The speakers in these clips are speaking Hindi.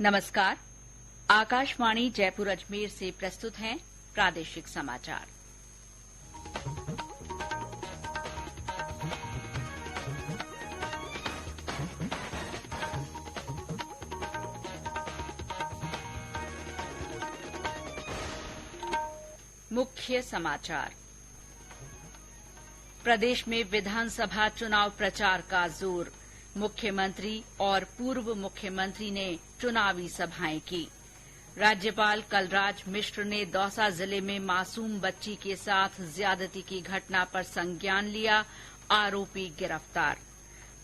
नमस्कार। आकाशवाणी जयपुर अजमेर से प्रस्तुत हैं प्रादेशिक समाचार। मुख्य समाचार। प्रदेश में विधानसभा चुनाव प्रचार का जोर। मुख्यमंत्री और पूर्व मुख्यमंत्री ने चुनावी सभाएं की। राज्यपाल कलराज मिश्र ने दौसा जिले में मासूम बच्ची के साथ ज्यादती की घटना पर संज्ञान लिया, आरोपी गिरफ्तार।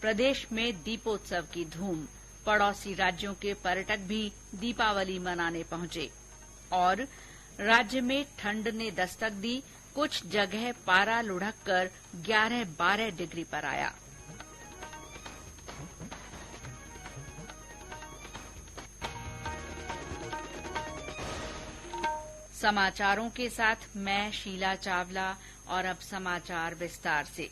प्रदेश में दीपोत्सव की धूम, पड़ोसी राज्यों के पर्यटक भी दीपावली मनाने पहुंचे। और राज्य में ठंड ने दस्तक दी, कुछ जगह पारा लुढ़ककर 11-12 डिग्री पर आया। समाचारों के साथ मैं शीला चावला और अब समाचार विस्तार से।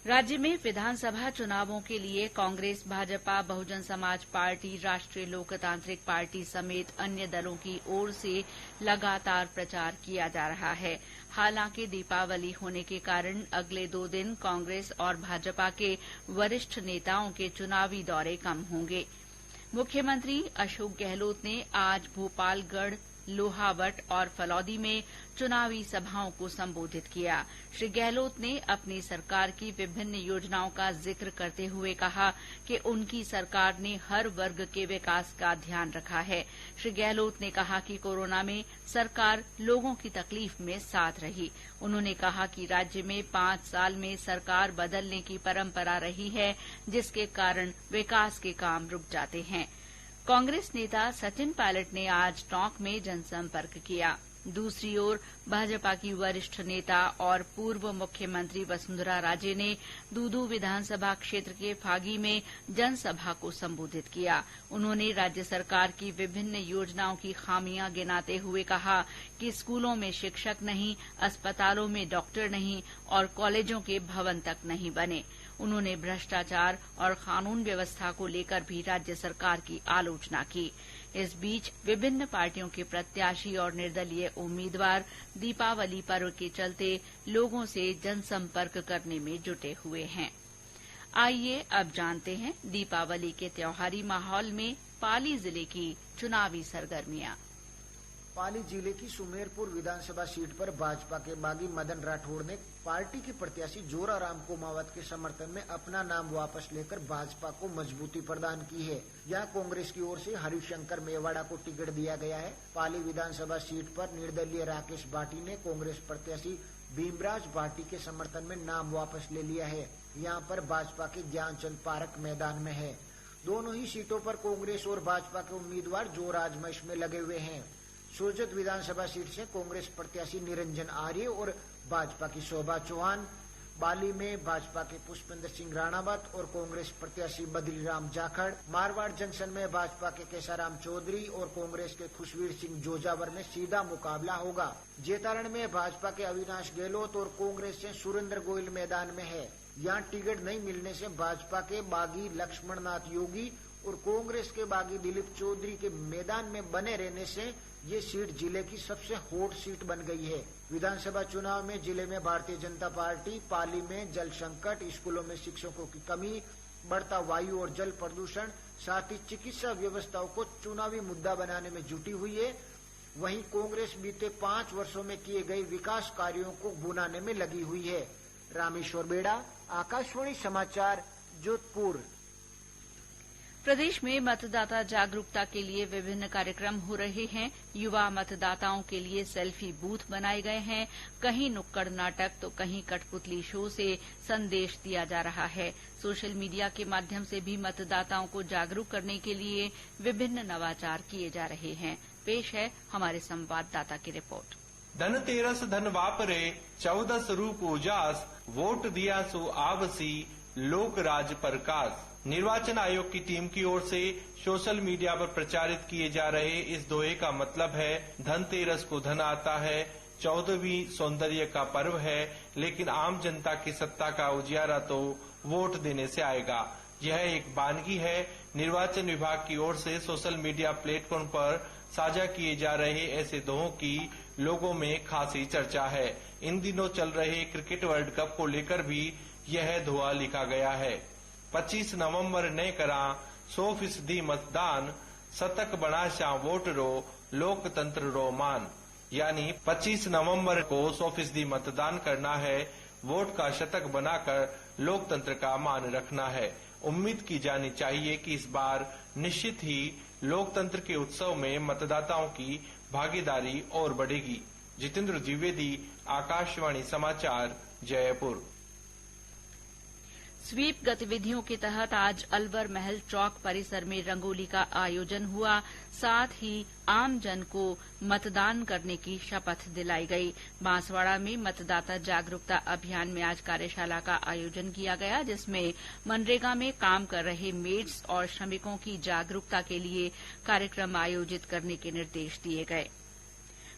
राज्य में विधानसभा चुनावों के लिए कांग्रेस, भाजपा, बहुजन समाज पार्टी, राष्ट्रीय लोकतांत्रिक पार्टी समेत अन्य दलों की ओर से लगातार प्रचार किया जा रहा है। हालांकि दीपावली होने के कारण अगले 2 दिन कांग्रेस और भाजपा के वरिष्ठ नेताओं के चुनावी दौरे कम होंगे। मुख्यमंत्री अशोक गहलोत ने आज भोपालगढ़, लोहावट और फलौदी में चुनावी सभाओं को संबोधित किया। श्री गहलोत ने अपनी सरकार की विभिन्न योजनाओं का जिक्र करते हुए कहा कि उनकी सरकार ने हर वर्ग के विकास का ध्यान रखा है। श्री गहलोत ने कहा कि कोरोना में सरकार लोगों की तकलीफ में साथ रही। उन्होंने कहा कि राज्य में 5 साल में सरकार बदलने की परंपरा रही है, जिसके कारण विकास के काम रुक जाते हैं। कांग्रेस नेता सचिन पायलट ने आज टोंक में जनसंपर्क किया। दूसरी ओर भाजपा की वरिष्ठ नेता और पूर्व मुख्यमंत्री वसुंधरा राजे ने दूदू विधानसभा क्षेत्र के फागी में जनसभा को संबोधित किया। उन्होंने राज्य सरकार की विभिन्न योजनाओं की खामियां गिनाते हुए कहा कि स्कूलों में शिक्षक नहीं, अस्पतालों में डॉक्टर नहीं और कॉलेजों के भवन तक नहीं बने। उन्होंने भ्रष्टाचार और कानून व्यवस्था को लेकर भी राज्य सरकार की आलोचना की। इस बीच विभिन्न पार्टियों के प्रत्याशी और निर्दलीय उम्मीदवार दीपावली पर्व के चलते लोगों से जनसंपर्क करने में जुटे हुए हैं। आइए अब जानते हैं दीपावली के त्योहारी माहौल में पाली जिले की चुनावी सरगर्मियां। पाली जिले की सुमेरपुर विधानसभा सीट पर भाजपा के बागी मदन राठौड़ ने पार्टी के प्रत्याशी जोराराम कोमावत के समर्थन में अपना नाम वापस लेकर भाजपा को मजबूती प्रदान की है। यहां कांग्रेस की ओर से हरिशंकर मेवाड़ा को टिकट दिया गया है। पाली विधानसभा सीट पर निर्दलीय राकेश भाटी ने कांग्रेस प्रत्याशी भीमराज भाटी के समर्थन में नाम वापस ले लिया है। यहाँ पर भाजपा के ज्ञानचंद पारक मैदान में है। दोनों ही सीटों पर कांग्रेस और भाजपा के उम्मीदवार जोर आजमाइश में लगे हुए हैं। सोजत विधानसभा सीट से कांग्रेस प्रत्याशी निरंजन आर्य और भाजपा की शोभा चौहान, बाली में भाजपा के पुष्पेंद्र सिंह राणावत और कांग्रेस प्रत्याशी बद्रीराम जाखड़, मारवाड़ जंक्शन में भाजपा के केसाराम चौधरी और कांग्रेस के खुशवीर सिंह जोजावर में सीधा मुकाबला होगा। जेतारण में भाजपा के अविनाश गहलोत और कांग्रेस से सुरेंद्र गोयल मैदान में है। यहाँ टिकट नहीं मिलने से भाजपा के बागी लक्ष्मणनाथ योगी और कांग्रेस के बागी दिलीप चौधरी के मैदान में बने रहने से ये सीट जिले की सबसे हॉट सीट बन गई है। विधानसभा चुनाव में जिले में भारतीय जनता पार्टी पाली में जल संकट, स्कूलों में शिक्षकों की कमी, बढ़ता वायु और जल प्रदूषण, साथ ही चिकित्सा व्यवस्थाओं को चुनावी मुद्दा बनाने में जुटी हुई है। वहीं कांग्रेस बीते 5 वर्षों में किए गए विकास कार्यों को भुनाने में लगी हुई है। रामेश्वर बेड़ा, आकाशवाणी समाचार, जोधपुर। प्रदेश में मतदाता जागरूकता के लिए विभिन्न कार्यक्रम हो रहे हैं। युवा मतदाताओं के लिए सेल्फी बूथ बनाए गए हैं। कहीं नुक्कड़ नाटक तो कहीं कठपुतली शो से संदेश दिया जा रहा है। सोशल मीडिया के माध्यम से भी मतदाताओं को जागरूक करने के लिए विभिन्न नवाचार किए जा रहे हैं। पेश है हमारे संवाददाता की रिपोर्ट। धनतेरस धन वापरे 14 स्वरूप उजास, वोट दिया सो आवसी, लोक राज प्रकाश। निर्वाचन आयोग की टीम की ओर से सोशल मीडिया पर प्रचारित किए जा रहे इस दोहे का मतलब है धनतेरस को धन आता है, 14वीं सौंदर्य का पर्व है, लेकिन आम जनता की सत्ता का उजियारा तो वोट देने से आएगा। यह एक वानगी है निर्वाचन विभाग की ओर से सोशल मीडिया प्लेटफॉर्म पर साझा किए जा रहे ऐसे दोहों की लोगों में खासी चर्चा है। इन दिनों चल रहे क्रिकेट वर्ल्ड कप को लेकर भी यह दोहा लिखा गया है। 25 नवंबर ने करा 100% मतदान, शतक बना शा वोट रो, लोकतंत्र रो मान। यानी 25 नवंबर को 100% मतदान करना है, वोट का शतक बनाकर लोकतंत्र का मान रखना है। उम्मीद की जानी चाहिए कि इस बार निश्चित ही लोकतंत्र के उत्सव में मतदाताओं की भागीदारी और बढ़ेगी। जितेंद्र द्विवेदी, आकाशवाणी समाचार, जयपुर। स्वीप गतिविधियों के तहत आज अलवर महल चौक परिसर में रंगोली का आयोजन हुआ। साथ ही आमजन को मतदान करने की शपथ दिलाई गई। बांसवाड़ा में मतदाता जागरूकता अभियान में आज कार्यशाला का आयोजन किया गया, जिसमें मनरेगा में काम कर रहे मेड्स और श्रमिकों की जागरूकता के लिए कार्यक्रम आयोजित करने के निर्देश दिए गए।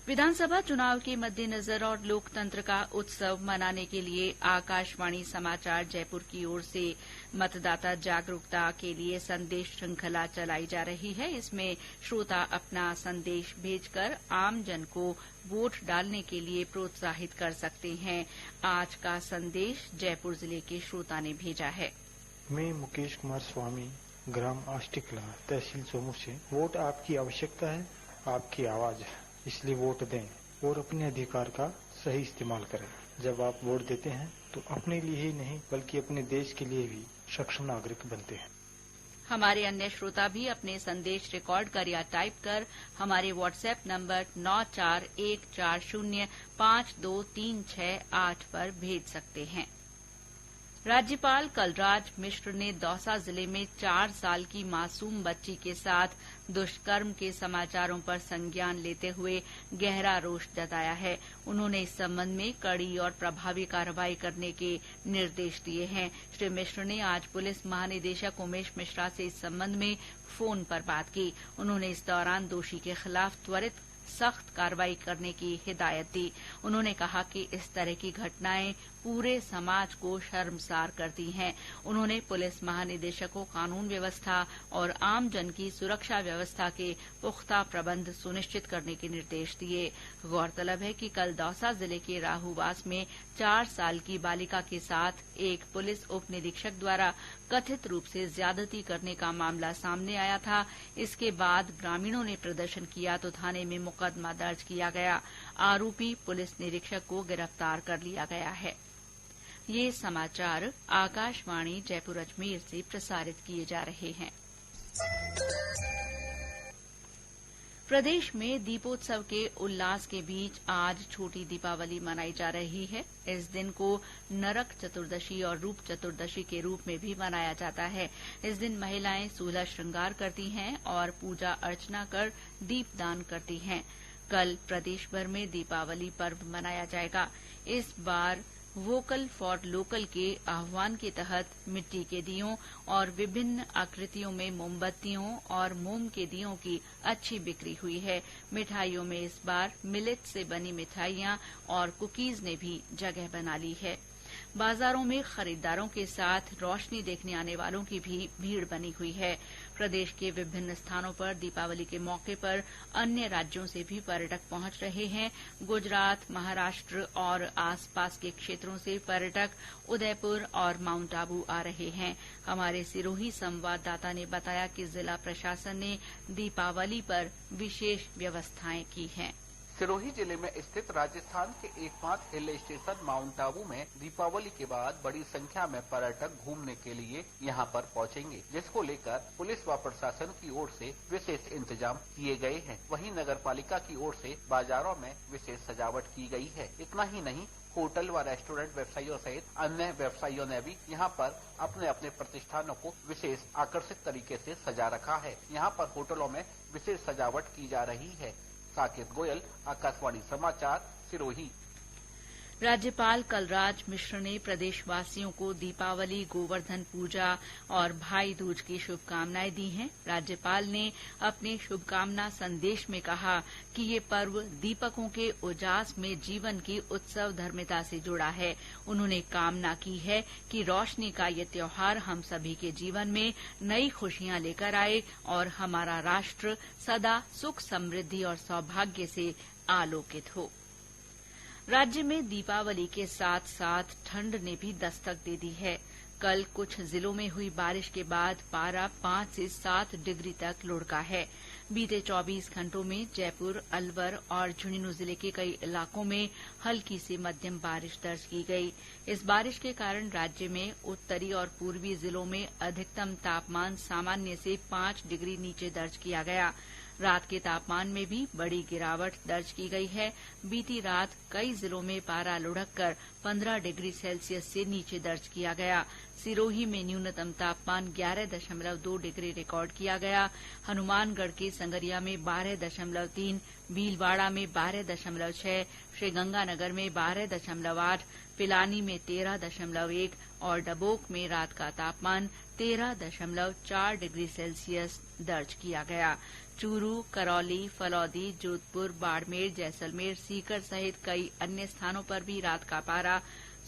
विधानसभा चुनाव के मद्देनजर और लोकतंत्र का उत्सव मनाने के लिए आकाशवाणी समाचार जयपुर की ओर से मतदाता जागरूकता के लिए संदेश श्रृंखला चलाई जा रही है। इसमें श्रोता अपना संदेश भेजकर आमजन को वोट डालने के लिए प्रोत्साहित कर सकते हैं। आज का संदेश जयपुर जिले के श्रोता ने भेजा है। मैं मुकेश कुमार स्वामी, ग्राम आष्टिकला, तहसील सोमू से। वोट आपकी आवश्यकता है, आपकी आवाज है, इसलिए वोट दें और अपने अधिकार का सही इस्तेमाल करें। जब आप वोट देते हैं तो अपने लिए ही नहीं बल्कि अपने देश के लिए भी सक्षम नागरिक बनते हैं। हमारे अन्य श्रोता भी अपने संदेश रिकॉर्ड कर या टाइप कर हमारे व्हाट्सएप नंबर 9414052368 पर भेज सकते हैं। राज्यपाल कलराज मिश्र ने दौसा जिले में 4 साल की मासूम बच्ची के साथ दुष्कर्म के समाचारों पर संज्ञान लेते हुए गहरा रोष जताया है। उन्होंने इस संबंध में कड़ी और प्रभावी कार्रवाई करने के निर्देश दिए हैं। श्री मिश्र ने आज पुलिस महानिदेशक उमेश मिश्रा से इस संबंध में फोन पर बात की। उन्होंने इस दौरान दोषी के खिलाफ त्वरित सख्त कार्रवाई करने की हिदायत दी। उन्होंने कहा कि इस तरह की घटनाएं पूरे समाज को शर्मसार करती हैं। उन्होंने पुलिस महानिदेशक को कानून व्यवस्था और आमजन की सुरक्षा व्यवस्था के पुख्ता प्रबंध सुनिश्चित करने के निर्देश दिए। गौरतलब है कि कल दौसा जिले के राहूवास में 4 साल की बालिका के साथ एक पुलिस उप निरीक्षक द्वारा कथित रूप से ज्यादती करने का मामला सामने आया था। इसके बाद ग्रामीणों ने प्रदर्शन किया तो थाने में मुकदमा दर्ज किया गया। आरोपी पुलिस निरीक्षक को गिरफ्तार कर लिया गया है। ये समाचार आकाशवाणी जयपुर अजमेर से प्रसारित किए जा रहे हैं। प्रदेश में दीपोत्सव के उल्लास के बीच आज छोटी दीपावली मनाई जा रही है। इस दिन को नरक चतुर्दशी और रूप चतुर्दशी के रूप में भी मनाया जाता है। इस दिन महिलाएं सोलह श्रृंगार करती हैं और पूजा अर्चना कर दीपदान करती हैं। कल प्रदेश भर में दीपावली पर्व मनाया जाएगा। इस बार वोकल फॉर लोकल के आह्वान के तहत मिट्टी के दियों और विभिन्न आकृतियों में मोमबत्तियों और मोम के दियों की अच्छी बिक्री हुई है। मिठाइयों में इस बार मिलेट से बनी मिठाइयां और कुकीज ने भी जगह बना ली है। बाजारों में खरीदारों के साथ रोशनी देखने आने वालों की भी भीड़ बनी हुई है। प्रदेश के विभिन्न स्थानों पर दीपावली के मौके पर अन्य राज्यों से भी पर्यटक पहुंच रहे हैं। गुजरात, महाराष्ट्र और आसपास के क्षेत्रों से पर्यटक उदयपुर और माउंट आबू आ रहे हैं। हमारे सिरोही संवाददाता ने बताया कि जिला प्रशासन ने दीपावली पर विशेष व्यवस्थाएं की हैं। सिरोही जिले में स्थित राजस्थान के एकमात्र हिल स्टेशन माउंट आबू में दीपावली के बाद बड़ी संख्या में पर्यटक घूमने के लिए यहां पर पहुंचेंगे, जिसको लेकर पुलिस व प्रशासन की ओर से विशेष इंतजाम किए गए हैं। वहीं नगर पालिका की ओर से बाजारों में विशेष सजावट की गई है। इतना ही नहीं, होटल व रेस्टोरेंट व्यवसायियों सहित अन्य व्यवसायियों ने भी यहाँ पर अपने अपने प्रतिष्ठानों को विशेष आकर्षित तरीके से सजा रखा है। यहाँ पर होटलों में विशेष सजावट की जा रही है। साकेत गोयल, आकाशवाणी समाचार, सिरोही। राज्यपाल कलराज मिश्र ने प्रदेशवासियों को दीपावली, गोवर्धन पूजा और भाई दूज की शुभकामनाएं दी हैं। राज्यपाल ने अपने शुभकामना संदेश में कहा कि ये पर्व दीपकों के उजास में जीवन की उत्सव धर्मिता से जुड़ा है। उन्होंने कामना की है कि रोशनी का ये त्योहार हम सभी के जीवन में नई खुशियां लेकर आए और हमारा राष्ट्र सदा सुख, समृद्धि और सौभाग्य से आलोकित हो। राज्य में दीपावली के साथ साथ ठंड ने भी दस्तक दे दी है। कल कुछ जिलों में हुई बारिश के बाद पारा 5 से 7 डिग्री तक लुढ़का है। बीते 24 घंटों में जयपुर, अलवर और झुंझुनू जिले के कई इलाकों में हल्की से मध्यम बारिश दर्ज की गई। इस बारिश के कारण राज्य में उत्तरी और पूर्वी जिलों में अधिकतम तापमान सामान्य से 5 डिग्री नीचे दर्ज किया गया। रात के तापमान में भी बड़ी गिरावट दर्ज की गई है। बीती रात कई जिलों में पारा लुढ़ककर 15 डिग्री सेल्सियस से नीचे दर्ज किया गया। सिरोही में न्यूनतम तापमान 11.2 डिग्री रिकॉर्ड किया गया। हनुमानगढ़ के संगरिया में 12.3, भीलवाड़ा में 12.6, श्रीगंगानगर में 12.8, पिलानी में 13.1 और डबोक में रात का तापमान 13.4 डिग्री सेल्सियस दर्ज किया गया। चूरू, करौली, फलौदी, जोधपुर, बाड़मेर, जैसलमेर, सीकर सहित कई अन्य स्थानों पर भी रात का पारा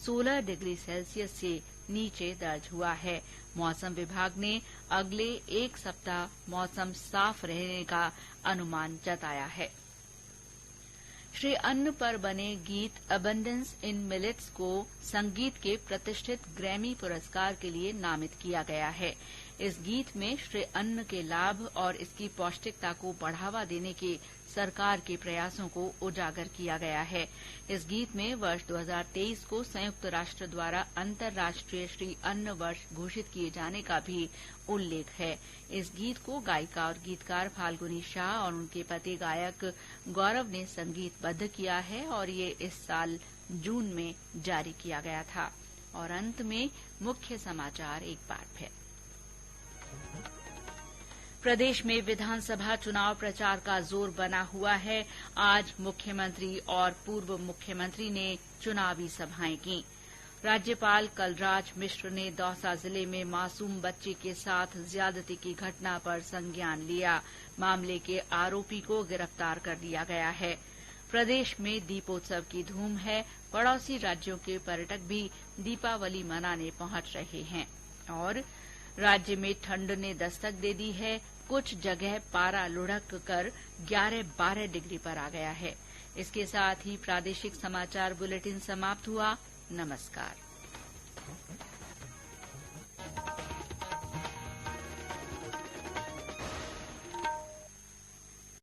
16 डिग्री सेल्सियस से नीचे दर्ज हुआ है। मौसम विभाग ने अगले एक सप्ताह मौसम साफ रहने का अनुमान जताया है। श्री अन्न पर बने गीत अबंडेंस इन मिलेट्स को संगीत के प्रतिष्ठित ग्रैमी पुरस्कार के लिए नामित किया गया है। इस गीत में श्री अन्न के लाभ और इसकी पौष्टिकता को बढ़ावा देने के सरकार के प्रयासों को उजागर किया गया है। इस गीत में वर्ष 2023 को संयुक्त राष्ट्र द्वारा अंतर्राष्ट्रीय श्री अन्न वर्ष घोषित किए जाने का भी उल्लेख है। इस गीत को गायिका और गीतकार फाल्गुनी शाह और उनके पति गायक गौरव ने संगीतबद्ध किया है और ये इस साल जून में जारी किया गया था। और अंत में मुख्य समाचार एक बार फिर। प्रदेश में विधानसभा चुनाव प्रचार का जोर बना हुआ है। आज मुख्यमंत्री और पूर्व मुख्यमंत्री ने चुनावी सभाएं की। राज्यपाल कलराज मिश्र ने दौसा जिले में मासूम बच्चे के साथ ज्यादती की घटना पर संज्ञान लिया। मामले के आरोपी को गिरफ्तार कर लिया गया है। प्रदेश में दीपोत्सव की धूम है। पड़ोसी राज्यों के पर्यटक भी दीपावली मनाने पहुंच रहे हैं। और राज्य में ठंड ने दस्तक दे दी है। कुछ जगह पारा लुढ़क कर 11-12 डिग्री पर आ गया है। इसके साथ ही प्रादेशिक समाचार बुलेटिन समाप्त हुआ। नमस्कार।